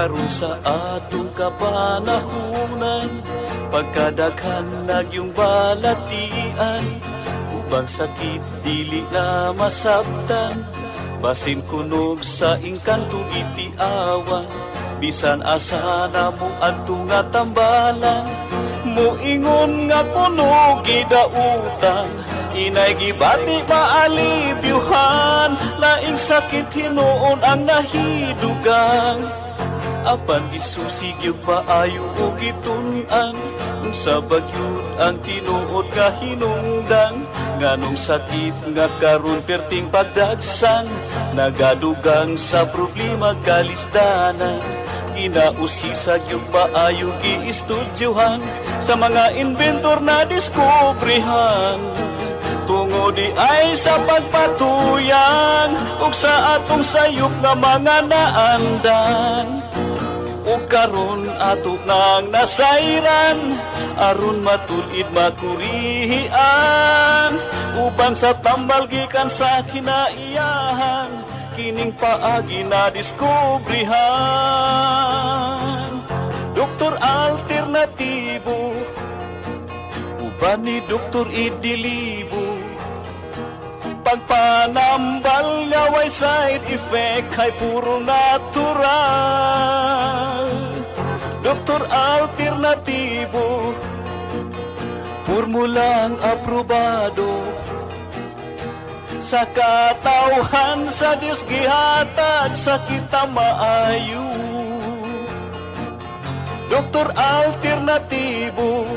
Karon sa atong kapanahunan, pagkadaghan nagyong balatian, ubang sakit dili na masabtan, basin kunog sa ingkantong itiawan, bisan asa na mo adto nga tambalan, muingon nga kunog gidautan, inay gibati maalibyuhan, laing sakit hinuon ang nahidugang, apan gisusig yung paayo o gitun-an, sa bagyod ang tinuod nga hinungdan, nganong sakit nga karon perting pagdagsang, nagadugang sa problema kalisdanan, ginausisag yung paayo giistudyohan, sa mga inventor na diskubrihan, tungo di ay sa pagpatuyan, ug sa atong sayop nga mga naandan, ug karon ato nang nasayran, aron matulid makurihian, ubang sa tambal gikan sa kinaiyahan, kining paagi na diskubrihan. Doktor alternatibo, uban ni Doktor Idilibo, pagpanambal nga way side effect ay puro natural. Doktor alternatibo, formulang aprobado, sa katawhan sa Diyos gihatag sa kita maayo. Doktor alternatibo,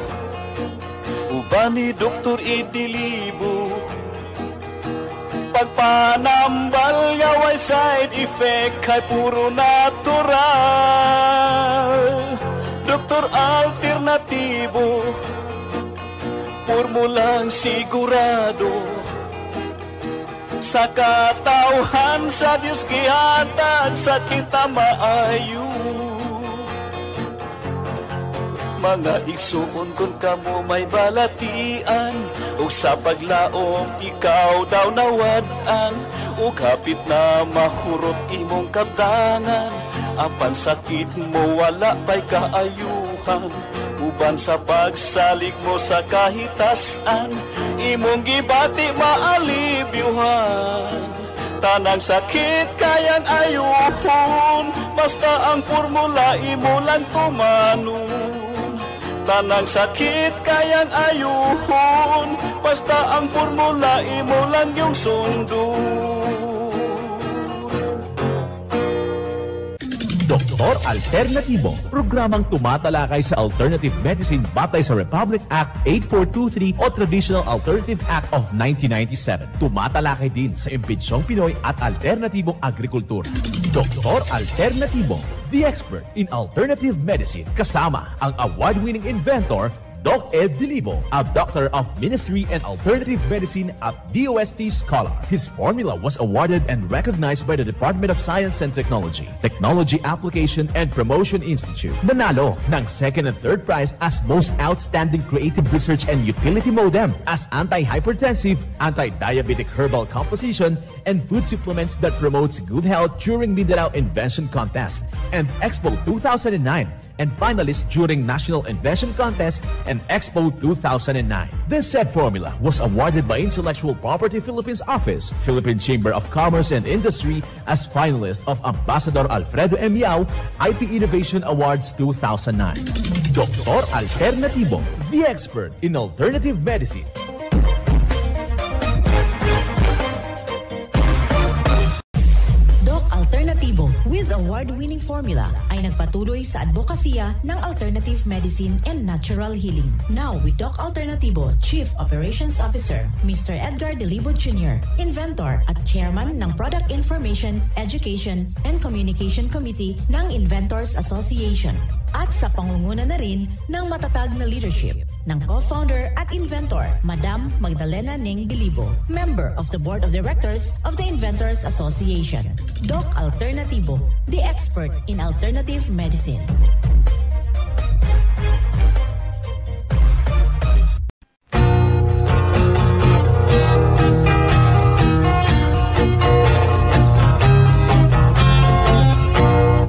uban ni Doktor Idilibo, pagpanambal nga way side effect ay puro natural. Doktor alternatibo, formulang sigurado, sa katawhan sa Diyos gihatag sa kita maayo. Mga igsuon kung kamo may balatian, o sa paglaom ikaw daw nawad-an, o kapit na mahurot imong kabdangan, apan sakit mo wala pa'y kaayuhan, uban sa pagsalig mo sa kahitasan, imong gibati maalibyuhan, tanang sakit kayang ayuhon, basta ang formula imo lang tumanon. Tanang sakit kayang ayuhon, basta ang formula imo lang yung sundon. Doktor Alternatibo, programang tumatalakay sa alternative medicine batay sa Republic Act 8423 o Traditional Alternative Act of 1997. Tumatalakay din sa impinsyong Pinoy at alternatibong agrikultura. Doktor Alternatibo, the expert in alternative medicine, kasama ang award-winning inventor Doc Ed Dilibo, a doctor of ministry and alternative medicine at DOST Scholar. His formula was awarded and recognized by the Department of Science and Technology, Technology Application and Promotion Institute. Nanalo ng second and third prize as Most Outstanding Creative Research and Utility Modem, as Anti-Hypertensive, Anti-Diabetic Herbal Composition, and Food Supplements that Promotes Good Health during Mindanao Invention Contest and Expo 2009, and finalist during National Invention Contest and Expo 2009. This said formula was awarded by Intellectual Property Philippines Office, Philippine Chamber of Commerce and Industry as finalist of Ambassador Alfredo M. Yao IP Innovation Awards 2009. Doktor Alternatibo, the expert in alternative medicine. Alternatibo with award-winning formula ay nagpatuloy sa advokasya ng alternative medicine and natural healing. Now with Doc Alternatibo Chief Operations Officer Mr. Edgar Dilibo Jr., inventor at chairman ng Product Information, Education and Communication Committee ng Inventors Association, at sa pangunguna na rin ng matatag na leadership ng co-founder at inventor Madam Magdalena Ning Dilibo, member of the Board of Directors of the Inventors Association. Doc Alternatibo, the expert in alternative medicine.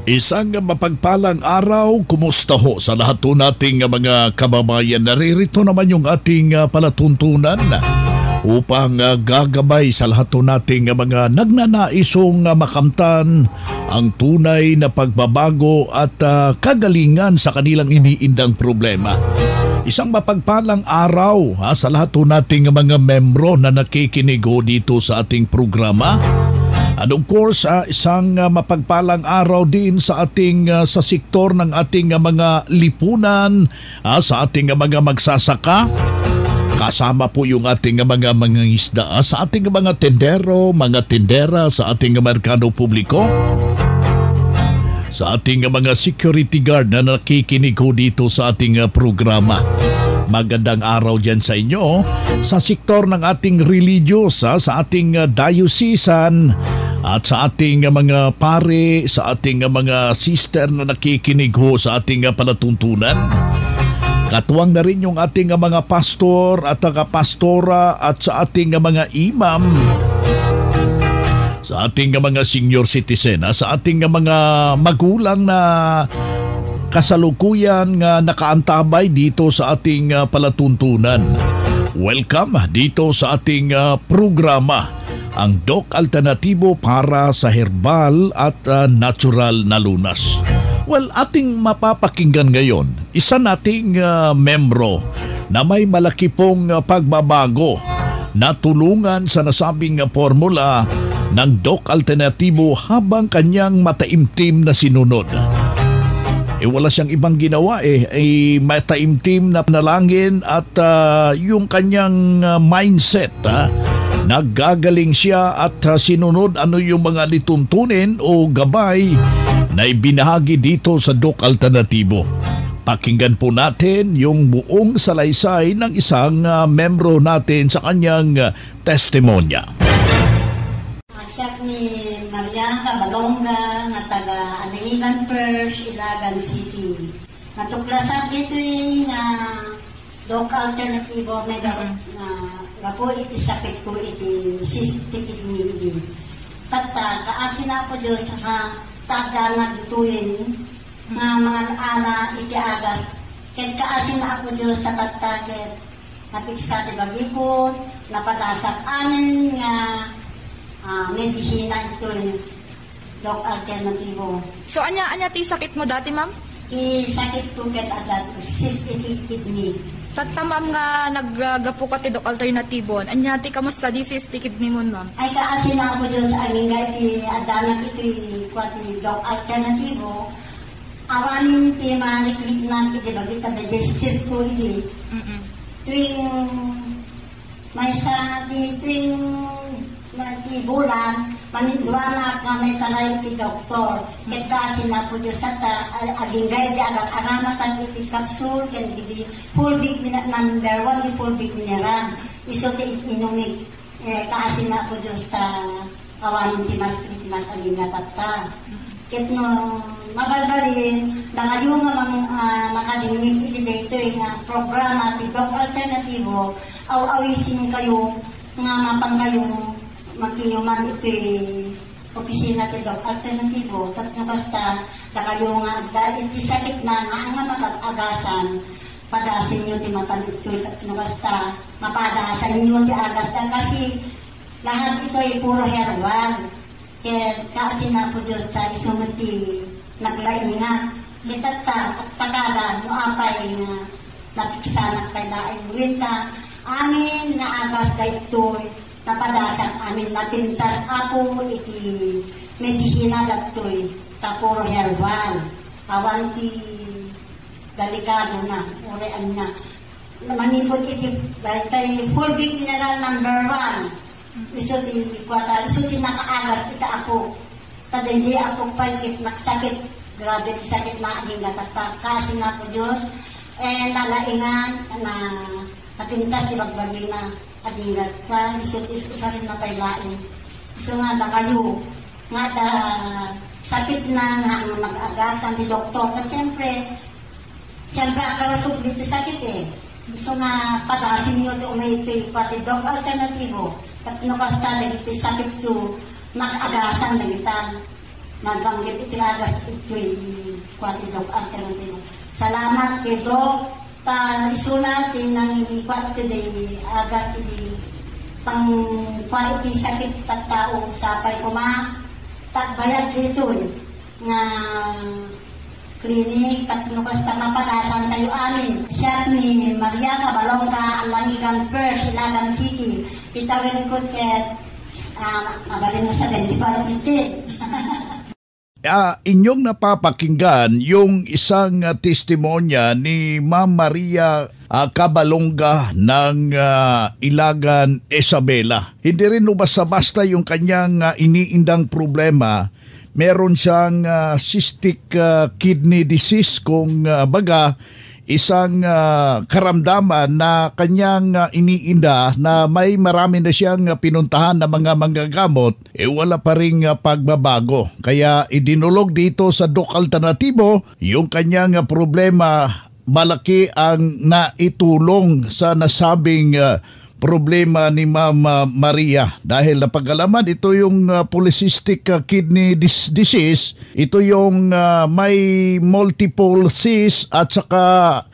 Isang mapagpalang araw, kumusta ho sa lahat po nating mga kababayan. Naririto naman yung ating palatuntunan upang gagabay sa lahat po nating mga nagnanaisong makamtan ang tunay na pagbabago at kagalingan sa kanilang iniindang problema. Isang mapagpalang araw sa lahat po nating mga membro na nakikinig dito sa ating programa. And of course, isang mapagpalang araw din sa ating sa sektor ng ating mga lipunan, sa ating mga magsasaka. Kasama po yung ating mga mangingisda, sa ating mga tendero, mga tendera, sa ating merkado publiko. Sa ating mga security guard na nakikinig dito sa ating programa. Magandang araw dyan sa inyo. Sa sektor ng ating religyosa, sa ating diocesan, at sa ating mga pare, sa ating mga sister na nakikinig sa ating palatuntunan. Katuwang na rin yung ating mga pastor at pastora at sa ating mga imam. Sa ating mga senior citizen, sa ating mga magulang na kasalukuyan nga nakaantabay dito sa ating palatuntunan. Welcome dito sa ating programa, ang Doc Alternatibo para sa herbal at natural na lunas. Well, ating mapapakinggan ngayon, isa nating membro na may malaki pong pagbabago na tulungan sa nasabing formula ng Doc Alternatibo habang kanyang mataimtim na sinunod. Wala siyang ibang ginawa mataimtim na panalangin at yung kanyang mindset. Naggagaling siya at sinunod ano yung mga lituntunin o gabay na ibinahagi dito sa Doc Alternatibo. Pakinggan po natin yung buong salaysay ng isang membro natin sa kanyang testimonya. Siya ni Maria Cabalonga, nga taga Anayigan First, Ilagan City. Natuklasan dito nga Doc Alternatibo, may nga po iti sakit ko iti cystic kidney. Tata, kaasin ako Diyos ha, taga na dituin nga mga ala iti agas. Ket kaasin ako Diyos tatat-taket, napiksa ti bagikon, napadasak amin nga medisina ito Doc Alternatibo. So, anya ti sakit mo dati, ma'am? Ti sakit ko ket adat cystic kidney. Tatta, ma'am, nga naggagapo ka ti Doc Alternatibo. Anya ti kamusta di cystic kidney mo, ma'am? Ay kaasin ako dyan sa amin nga iti adanak iti Doc Alternatibo. Awanin ti maniklik na iti bagit ka digestive ko iti. Tuwing may sa tuwing bulan, manindwana ka may talay ti doktor. Ket kaasin ako dyan sa aging gaya di agat-arama kan iti capsule, ken di fulvic number 1 di fulvic mineral. Iso ti inumik. Kaasin ako dyan sa awanin ti treatment aging natata. Ket no mabalbalin, dangayo nga makadingig iti dito nga programa ti Doc Alternatibo, aw-awisin kayo nga mapang kayo magkiyuman iti opisina ti Doc Alternatibo. Tapos basta na kayo nga iti sakit na nga makag-agasan, padasin nyo ti matanitoy. Tapos basta mapadasan nyo ti agas. Kasi lahat ito ay puro herbal. Kaya kasi na po Diyos ta isunod ti naglainga. Kita ta pagkada no apay nga napiksanak kay laing winta. Amin nga agas da ito'y napadasan amin napintas ako iti medisina datoy tapuro herbal awan ti delikado na urean na manipod iti dahil fulvic mineral number 1 iso ti kwata iso ti nakaagas ita ako tadindi ako pagkit magsakit grabe ti sakit na aging gatata kasi na po Diyos nalaingan na napintas ti bagbagi na adingat ka, isut-isu sa rin na pailain. So nga da kayo, nga da sakit na nga mag-agasan di doktor. Kasi siyempre akalasog dito sakit So nga patasin nyo ito umiti pati Doc Alternatibo. At nakasta na ito sakit to mag-agasan na kita. Nagbanggit itiragas ito'y kwati Doc Alternatibo. Salamat kay Doc. Iso natin nangihipat iti agat iti pang iti sakit at tao sapay kuma tagbayad dito nga klinik at nukas tamapatasan tayo amin. Siya ni Maria Cabalonga, Alangigan First, Ilagan City. Itawin ko ket mabalin na sa 25 minutes. Inyong napapakinggan yung isang testimonya ni Ma'am Maria Cabalonga ng Ilagan, Isabela. Hindi rin basta-basta yung kanyang iniindang problema. Meron siyang cystic kidney disease, kung baga isang karamdaman na kanyang iniinda na may marami na siyang pinuntahan na mga manggagamot, wala pa ring pagbabago. Kaya idinulog dito sa Doc Alternatibo yung kanyang problema. Malaki ang naitulong sa nasabing problema ni Ma'am Maria dahil napag-alaman ito yung polycystic kidney disease. Ito yung may multiple cysts at saka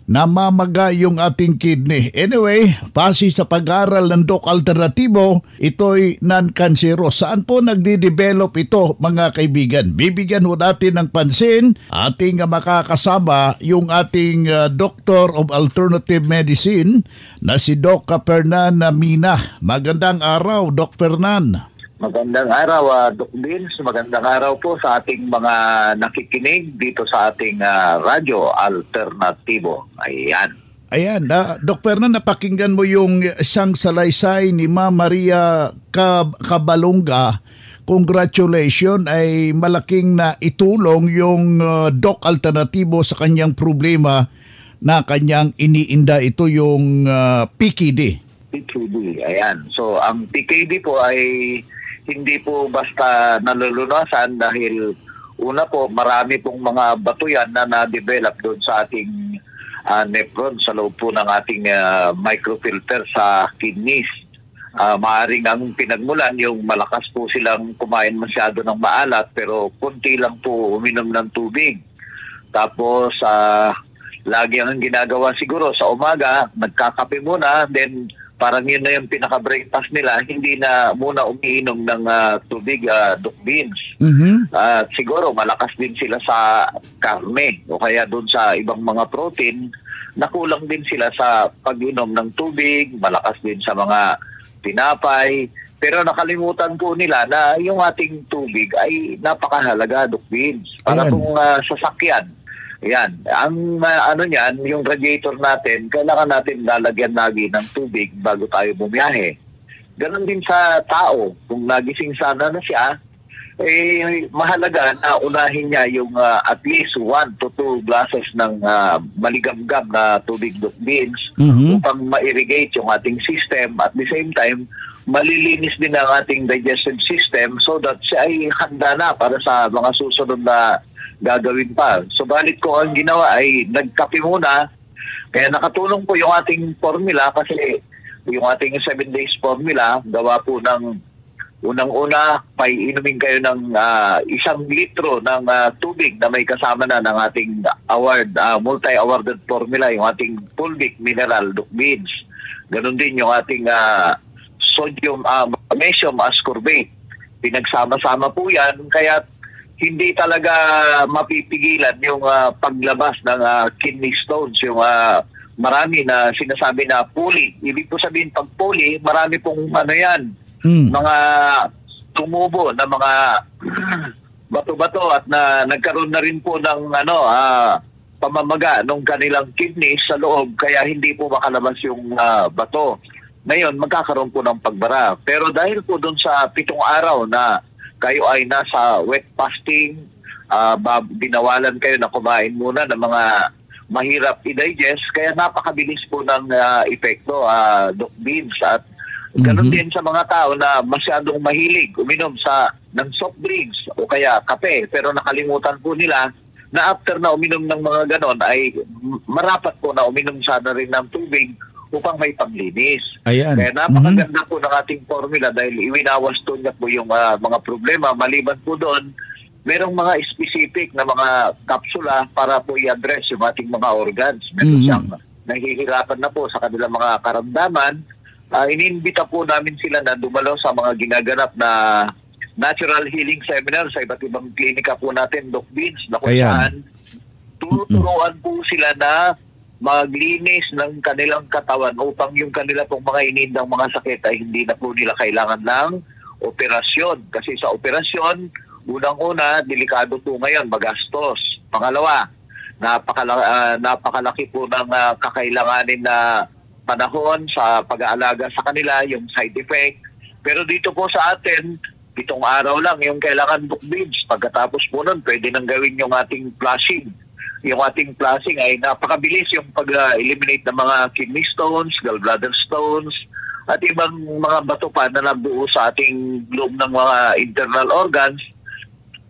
namamaga yung ating kidney. Anyway, base sa pag-aaral ng Doc Alternatibo, ito'y non-cancerous. Saan po nagde-develop ito, mga kaibigan? Bibigyan ho natin ng pansin ating makakasama yung ating Doctor of Alternative Medicine na si Doc Fernan Mina. Magandang araw, Doc Fernan. Magandang araw, Doc Vince. Magandang araw po sa ating mga nakikinig dito sa ating radyo Alternatibo. Ayan, Doc Fernan, napakinggan mo yung isang salaysay ni Ma'am Maria Cabalonga. Congratulations, ay malaking na itulong yung Doc Alternatibo sa kanyang problema na kanyang iniinda. Ito yung PKD. PKD, ayan. So, ang PKD po ay hindi po basta nalulunasan dahil una po, marami pong mga bato yan na na-develop doon sa ating nephron sa loob po ng ating microfilter sa kidneys. Maaring ang pinagmulan yung malakas po silang kumain masyado ng maalat pero kunti lang po uminom ng tubig. Tapos lagi ang ginagawa siguro sa umaga, nagkakape muna, then parang yun na yung pinaka-breakfast nila, hindi na muna umiinom ng tubig, Doc Vince. Siguro malakas din sila sa karne o kaya doon sa ibang mga protein, nakulang din sila sa pag-inom ng tubig, malakas din sa mga tinapay. Pero nakalimutan po nila na yung ating tubig ay napakahalaga, Doc Vince. Para pong sasakyan. Yan. Ang niyan, yung radiator natin, kailangan natin lalagyan lagi ng tubig bago tayo bumiyahe. Ganon din sa tao. Kung nagising sana na siya, mahalaga na unahin niya yung at least 1 to 2 glasses ng maligamgam na tubig, Doc Vince, upang ma-irrigate yung ating system. At the same time, malilinis din ang ating digestive system so that siya ay handa na para sa mga susunod na gagawin pa. Subalit ko ang ginawa ay nagkape muna. Kaya nakatulong po yung ating formula kasi yung ating 7 days formula, gawa po ng unang-una, paiinumin kayo ng 1 litro ng tubig na may kasama na ng ating multi-awarded formula, yung ating fulvic mineral, Doc Vince. Ganon din yung ating sodium, magnesium ascorbate. Pinagsama-sama po yan, kaya hindi talaga mapipigilan yung paglabas ng kidney stones, yung marami na sinasabi na poly. Ibig po sabihin, pag poly, marami pong mga tumubo na mga bato-bato at na nagkaroon na rin po ng pamamaga ng kanilang kidneys sa loob, kaya hindi po makalabas yung bato. Ngayon, magkakaroon po ng pagbara. Pero dahil po doon sa 7 araw na kayo ay nasa wet fasting, binawalan kayo na kumain muna ng mga mahirap i-digest, kaya napakabilis po ng epekto, Doc Vince. At ganun din sa mga tao na masyadong mahilig uminom ng soft drinks o kaya kape, pero nakalimutan po nila na after na uminom ng mga ganon ay marapat po na uminom sana rin ng tubig upang may paglinis. Ayan. Kaya napakaganda po ng ating formula dahil iwinawas to niya po yung mga problema. Maliban po doon, merong mga specific na mga kapsula para po i-address yung ating mga organs. Meron siyang nahihirapan na po sa kanilang mga karamdaman. Iniimbita po namin sila na dumalo sa mga ginaganap na natural healing seminar sa iba't ibang klinika po natin, Doc Vince, na kung saan tuturuan po sila na maglinis ng kanilang katawan upang yung kanila pong mga inindang mga sakit ay hindi na po nila kailangan ng operasyon. Kasi sa operasyon, unang-una, delikado po ngayon, magastos. Pangalawa, napakalaki po ng kakailanganin na panahon sa pag-aalaga sa kanila, yung side effect. Pero dito po sa atin, 7 araw lang yung kailangan book beads. Pagkatapos po nun, pwede nang gawin yung ating flushing. Yung ating flushing ay napakabilis yung pag-eliminate ng mga kidney stones, gallbladder stones, at ibang mga bato pa na nabuo sa ating loob ng mga internal organs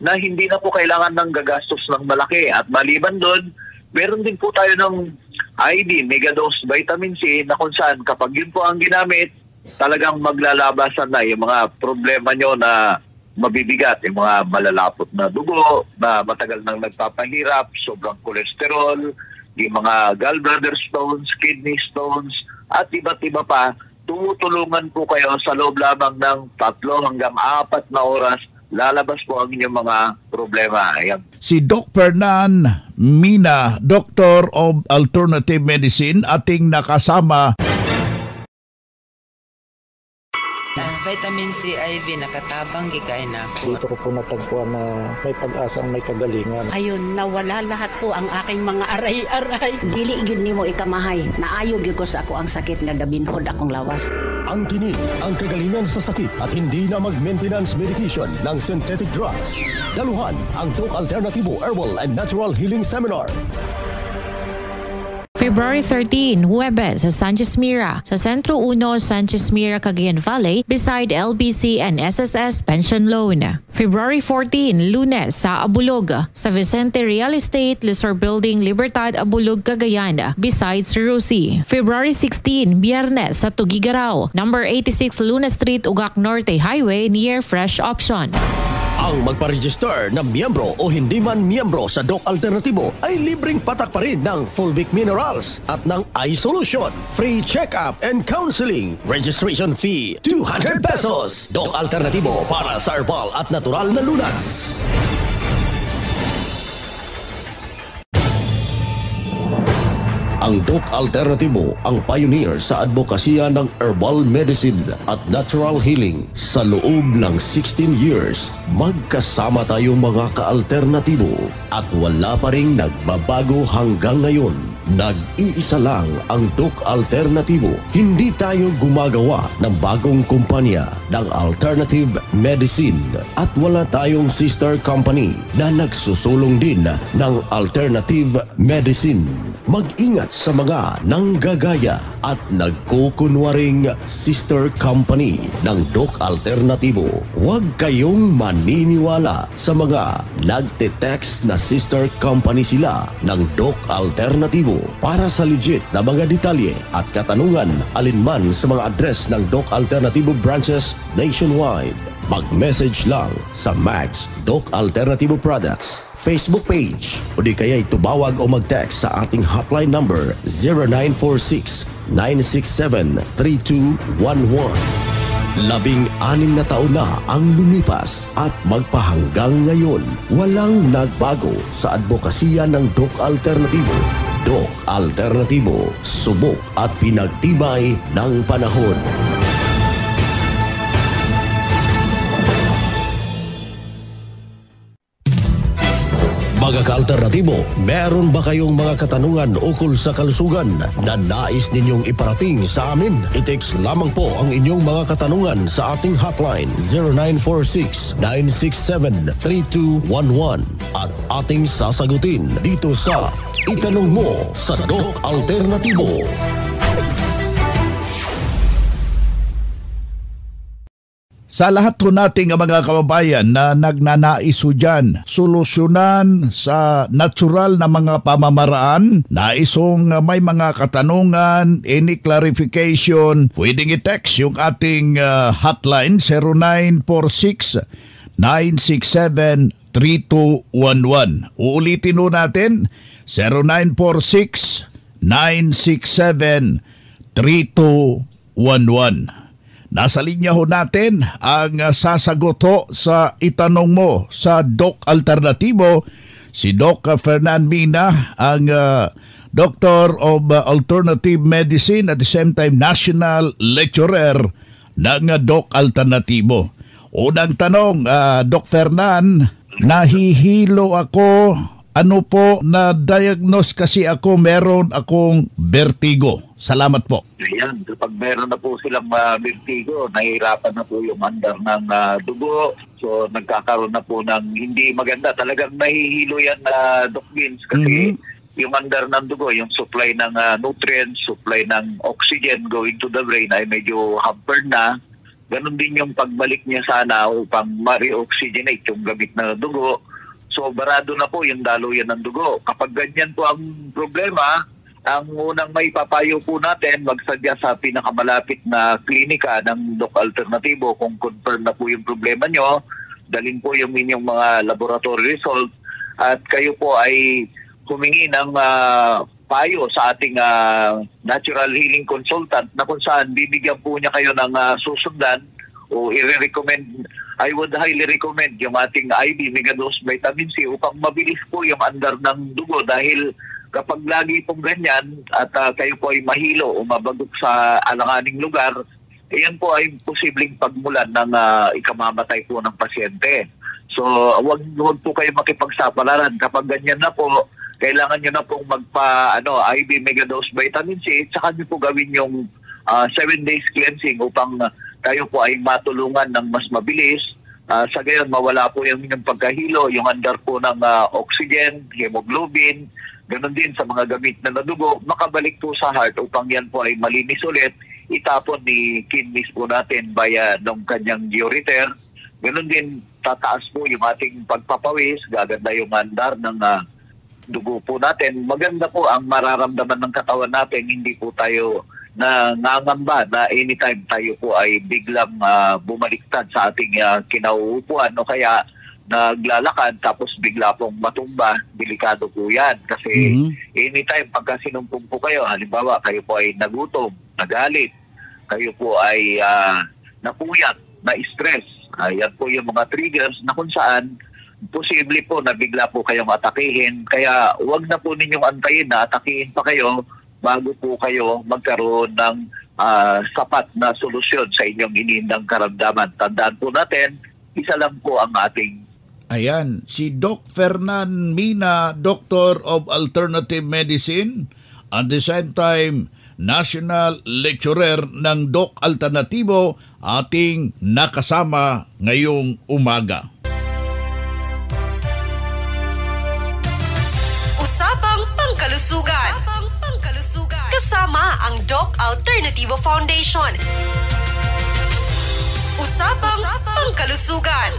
na hindi na po kailangan ng gagastos ng malaki. At maliban doon, meron din po tayo ng iodine, megadose vitamin C, na kung saan kapag yun po ang ginamit, talagang maglalabasan na yung mga problema nyo na mabibigat, yung mga malalapot na dugo, na matagal nang nagpapahirap, sobrang kolesterol, yung mga gallbladder stones, kidney stones, at iba't iba pa. Tumutulungan po kayo sa loob lamang ng 3 hanggang 4 na oras, lalabas po ang inyong mga problema. Ayan. Si Doc Fernan Mina, Doctor of Alternative Medicine, ating nakasama. Vitamin C IV nakatabang gikain ako. Dito ko po natagpuan na may pag-asang may kagalingan. Ayun, nawala lahat po ang aking mga aray-aray. Dili gyud nimo ikamahay. Naayo gyud ko sa ako ang sakit nga gabinhod akong lawas. Ang tinig, ang kagalingan sa sakit at hindi na mag-maintenance medication ng synthetic drugs. Daluhan ang Doc Alternativo Herbal and Natural Healing Seminar. February 13, Huwebes sa Sanchez Mira, sa Sentro 1, Sanchez Mira, Cagayan Valley, beside LBC and SSS Pension Loan. February 14, Lunes sa Abulog, sa Vicente Real Estate, Lizor Building, Libertad, Abulog, Cagayan, beside Rusi. February 16, Biyernes sa Tugigaraw, number 86 Luna Street, Ugak Norte Highway, near Fresh Option. Ang magpa-register na miyembro o hindi man miyembro sa Doc Alternativo ay libreng patak pa rin ng Fulvic Minerals at ng iSolution. Free check-up and counseling. Registration fee, 200 pesos. Doc Alternativo para sa herbal at natural na lunas. Ang Doc Alternativo ang pioneer sa advokasya ng herbal medicine at natural healing. Sa loob ng 16 years, magkasama tayong mga ka-alternatibo at wala pa ring nagbabago hanggang ngayon. Nag-iisa lang ang Doc Alternativo. Hindi tayo gumagawa ng bagong kumpanya ng alternative medicine at wala tayong sister company na nagsusulong din ng alternative medicine. Mag-ingat sa mga nanggagaya at nagkukunwaring sister company ng Doc Alternativo. Huwag kayong maniniwala sa mga nagte-text na sister company sila ng Doc Alternativo. Para sa legit na mga detalye at katanungan alinman sa mga address ng Doc Alternativo branches nationwide, mag-message lang sa Max Doc Alternativo Products Facebook page o di kaya tumawag o mag-text sa ating hotline number 0946-967-3211. 16 na taon na ang lumipas at magpahanggang ngayon, walang nagbago sa advokasya ng Doc Alternativo. Doc Alternativo, subok at pinagtibay ng panahon. Mga ka-alternatibo, meron ba kayong mga katanungan ukol sa kalusugan na nais ninyong iparating sa amin? I-text lamang po ang inyong mga katanungan sa ating hotline 0946-967-3211 at ating sasagutin dito sa Itanong Mo sa Doc Alternativo. Sa lahat po nating mga kababayan na nagnanais ho dyan, solusyonan sa natural na mga pamamaraan, naisong may mga katanungan, any clarification, pwedeng i-text yung ating hotline 0946 0946-967-3211. Uulitin ho natin, 0946-967-3211. Nasa linya ho natin ang sasagot ho sa itanong mo sa Doc Alternatibo, si Doc Fernan Mina, ang Doctor of Alternative Medicine at the same time National Lecturer ng Doc Alternatibo. Unang tanong, Doc Fernan, nahihilo ako. Ano po, na-diagnose kasi ako, meron akong vertigo. Salamat po. Ayan, kapag meron na po silang vertigo, nahihirapan na po yung andar ng dugo. So nagkakaroon na po ng hindi maganda. Talagang nahihilo yan, Doc Vince, kasi yung andar ng dugo, yung supply ng nutrients, supply ng oxygen going to the brain ay medyo hampered na. Ganon din yung pagbalik niya sana upang ma-reoxygenate yung gamit na dugo. So barado na po yung daluyan ng dugo. Kapag ganyan po ang problema, ang unang may papayo po natin, magsadya sa pinakamalapit na klinika ng Doc Alternatibo kung confirm na po yung problema nyo. Dalhin po yung inyong mga laboratory result at kayo po ay humingi ng payo sa ating natural healing consultant na kung saan bibigyan po niya kayo ng susundan o i-recommend. I would highly recommend yung ating IV Megadose Vitamin C upang mabilis po yung andar ng dugo dahil kapag lagi pong ganyan at kayo po ay mahilo o mabagok sa alanganing lugar, yan po ay posibleng pagmulan ng ikamamatay po ng pasyente. So wag po kayo makipagsapalaran. Kapag ganyan na po, kailangan nyo na pong IV Megadose Vitamin C at saka nyo po gawin yung 7 days cleansing upang tayo po ay matulungan ng mas mabilis. Sa gayon, mawala po yung pagkahilo, yung andar po ng oxygen, hemoglobin, ganoon din sa mga gamit na dugo, makabalik po sa heart upang yan po ay malinis ulit, itapon ni kidneys po natin via ng kanyang ureter. Ganoon din, tataas po yung ating pagpapawis, gaganda yung andar ng dugo po natin. Maganda po ang mararamdaman ng katawan natin, hindi po tayo na nangamba na anytime tayo po ay biglang bumaliktad sa ating kinauupuan o kaya naglalakad tapos bigla pong matumba. Delikado po yan kasi anytime pagka sinumpong po kayo, halimbawa kayo po ay nagutom, nagalit, kayo po ay napuyat, na-stress, yan po yung mga triggers na kung saan posible po na bigla po kayong atakihin. Kaya wag na po ninyong antayin na atakihin pa kayo bago po kayo magkaroon ng sapat na solusyon sa inyong inindang karamdaman. Tandaan po natin, isa lang po ang ating... Ayan, si Doc Fernan Mina, Doctor of Alternative Medicine, at the same time, National Lecturer ng Doc Alternatibo, ating nakasama ngayong umaga. Usapang Pangkalusugan. Kasama ang Doc Alternativo Foundation. Usapang Pangkalusugan.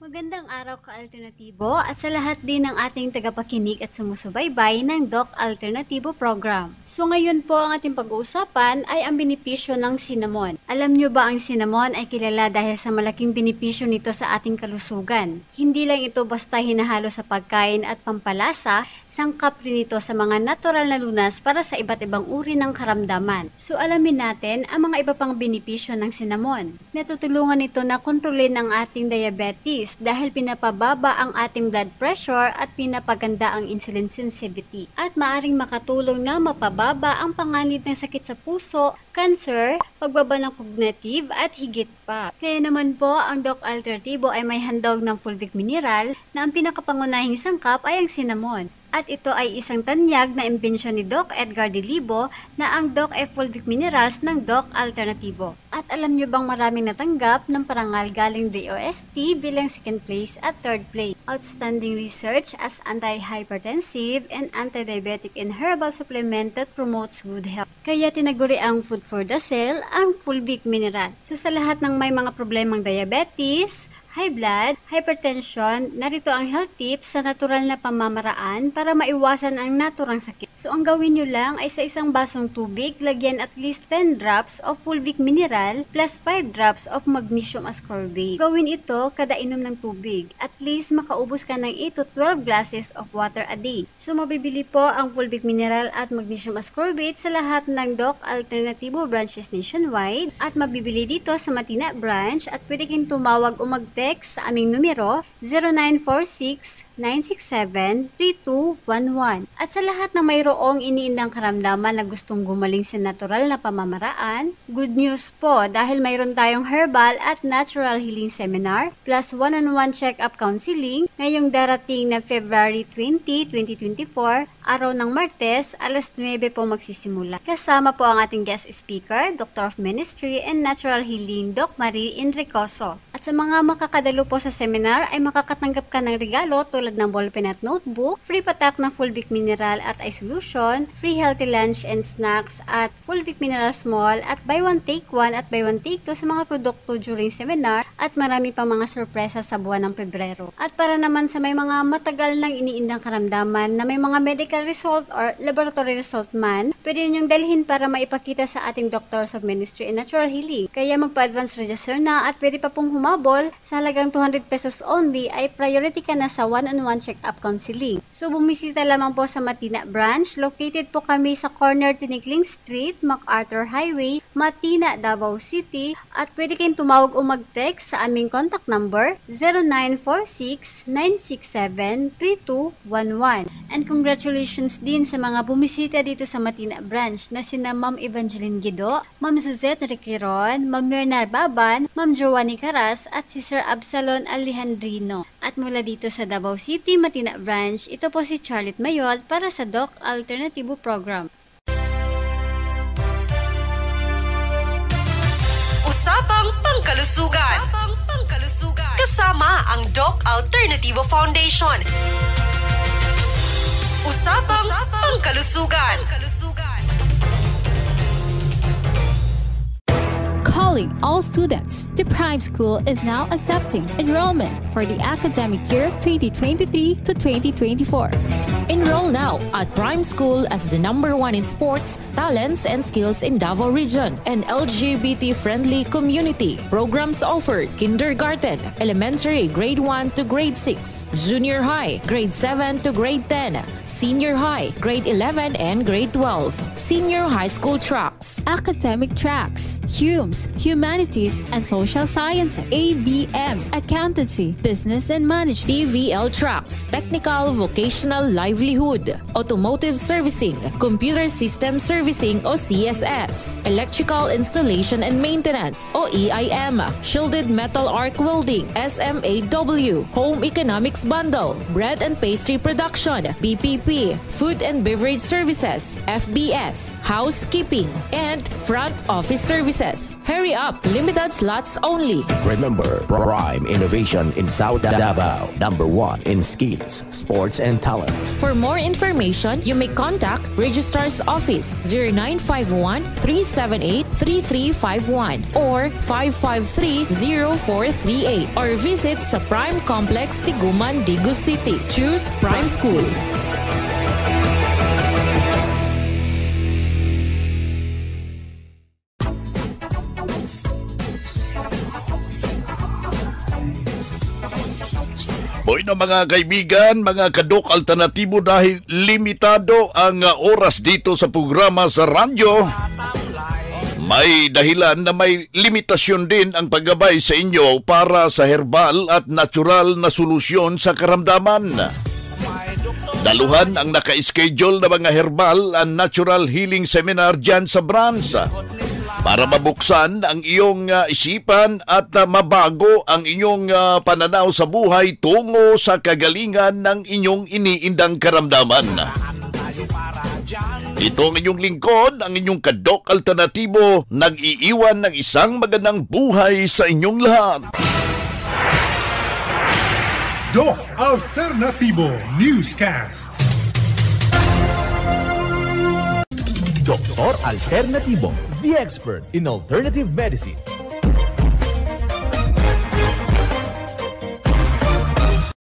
Magandang araw ka-alternatibo at sa lahat din ng ating tagapakinig at sumusubaybay ng Doc Alternatibo program. So ngayon po ang ating pag-uusapan ay ang benepisyo ng cinnamon. Alam nyo ba ang cinnamon ay kilala dahil sa malaking benepisyo nito sa ating kalusugan. Hindi lang ito basta hinahalo sa pagkain at pampalasa, sangkap rin ito sa mga natural na lunas para sa iba't ibang uri ng karamdaman. So alamin natin ang mga iba pang benepisyo ng cinnamon. Natutulungan ito na kontrolin ang ating diabetes dahil pinapababa ang ating blood pressure at pinapaganda ang insulin sensitivity at maaring makatulong na mapababa ang panganib ng sakit sa puso, cancer, pagbaba ng cognitive at higit pa. Kaya naman po ang Doc Alternativo ay may handog ng fulvic mineral na ang pinakapangunahing sangkap ay ang cinnamon. At ito ay isang tanyag na imbensyon ni Doc Edgar de Libo na ang Doc Fulvic Minerals ng Doc Alternativo. At alam nyo bang maraming natanggap ng parangal galing DOST bilang second place at third place. Outstanding research as anti-hypertensive and anti-diabetic and herbal supplement that promotes good health. Kaya tinaguri ang food for the cell ang Fulvic Mineral. So sa lahat ng may mga problemang diabetes, high blood, hypertension, narito ang health tips sa natural na pamamaraan para maiwasan ang naturang sakit. So ang gawin nyo lang ay sa isang basong tubig, lagyan at least 10 drops of fulvic mineral mineral plus 5 drops of magnesium ascorbate. Gawin ito kada inom ng tubig. At least makaubos ka ng 8 to 12 glasses of water a day. So mabibili po ang Fulvic Mineral at Magnesium Ascorbate sa lahat ng Doc Alternativo branches nationwide at mabibili dito sa Matina branch at pwede kayong tumawag o mag-text sa aming numero 0946-967-3211. At sa lahat na mayroong iniindang karamdaman na gustong gumaling sa natural na pamamaraan, good news po dahil mayroon tayong herbal at natural healing seminar plus one-on-one check-up counseling ngayong darating na February 20, 2024, araw ng Martes, alas 9 po magsisimula. Kasama po ang ating guest speaker, Doctor of Ministry and Natural Healing, Doc Marie Enricoso. At sa mga makakadalo po sa seminar ay makakatanggap ka ng regalo tulad ng ballpen at notebook, free patak ng Fulvic Mineral at Eye Solution, free healthy lunch and snacks at Fulvic Mineral Small at buy one take one at buy one take two sa mga produkto during seminar at marami pa mga sorpresa sa buwan ng Pebrero. At para naman sa may mga matagal nang iniindang karamdaman na may mga medical result or laboratory result man, pwede ninyong dalhin para maipakita sa ating Doctors of Ministry and Natural Healing. Kaya magpa-advance register na at pwede pa pong humabol sa halagang 200 pesos only ay priority ka na sa one-on-one check-up counseling. So bumisita lamang po sa Matina branch. Located po kami sa corner Tinikling Street, MacArthur Highway, Matina, Davao City at pwede kayong tumawag o mag-text sa aming contact number 0946-967-3211. And congratulations din sa mga bumisita dito sa Matina branch na sina Ma'am Evangeline Guido, Ma'am Suzette Riquiron, Ma'am Myrna Baban, Ma'am Joanie Caras at si Sir Absalon Alejandrino. At mula dito sa Davao City, Matina branch, ito po si Charlotte Mayol para sa Doc Alternativo Program. Usapang Pangkalusugan. Kasama ang Doc Alternativo Foundation. Usapang Pangkalusugan. Calling all students, the Prime School is now accepting enrollment for the academic year 2023 to 2024. Enroll now at Prime School as the #1 in sports, talents, and skills in Davao Region and LGBT-friendly community. Programs offered kindergarten, elementary grade 1 to grade 6, junior high grade 7 to grade 10, senior high grade 11 and grade 12, senior high school tracks, academic tracks, HUMS, Humanities and Social Sciences, ABM, Accountancy, Business and Management, TVL tracks, technical vocational livelihood, automotive servicing, computer system servicing o CSS, electrical installation and maintenance o EIM, shielded metal arc welding, SMAW, home economics bundle, bread and pastry production, BPP, food and beverage services, FBS, housekeeping, and front office services. Hurry up, limited slots only. Remember, Prime Innovation in South Davao, #1 in skills, sports, and talent. For more information, you may contact Registrar's Office 0951-378-3351 or 553-0438 or visit sa Prime Complex, Tiguman, Digu City. Choose Prime School. Boy na mga kaibigan, mga kadok alternatibo dahil limitado ang oras dito sa programa sa radyo. May dahilan na may limitasyon din ang paggabay sa inyo para sa herbal at natural na solusyon sa karamdaman. Daluhan ang naka-schedule na mga herbal and natural healing seminar dyan sa branch para mabuksan ang iyong isipan at mabago ang inyong pananaw sa buhay tungo sa kagalingan ng inyong iniindang karamdaman. Ito ang inyong lingkod, ang inyong kadok alternatibo, nag-iiwan ng isang magandang buhay sa inyong lahat. Doc Alternativo Newscast. Doktor Alternativo, the expert in alternative medicine.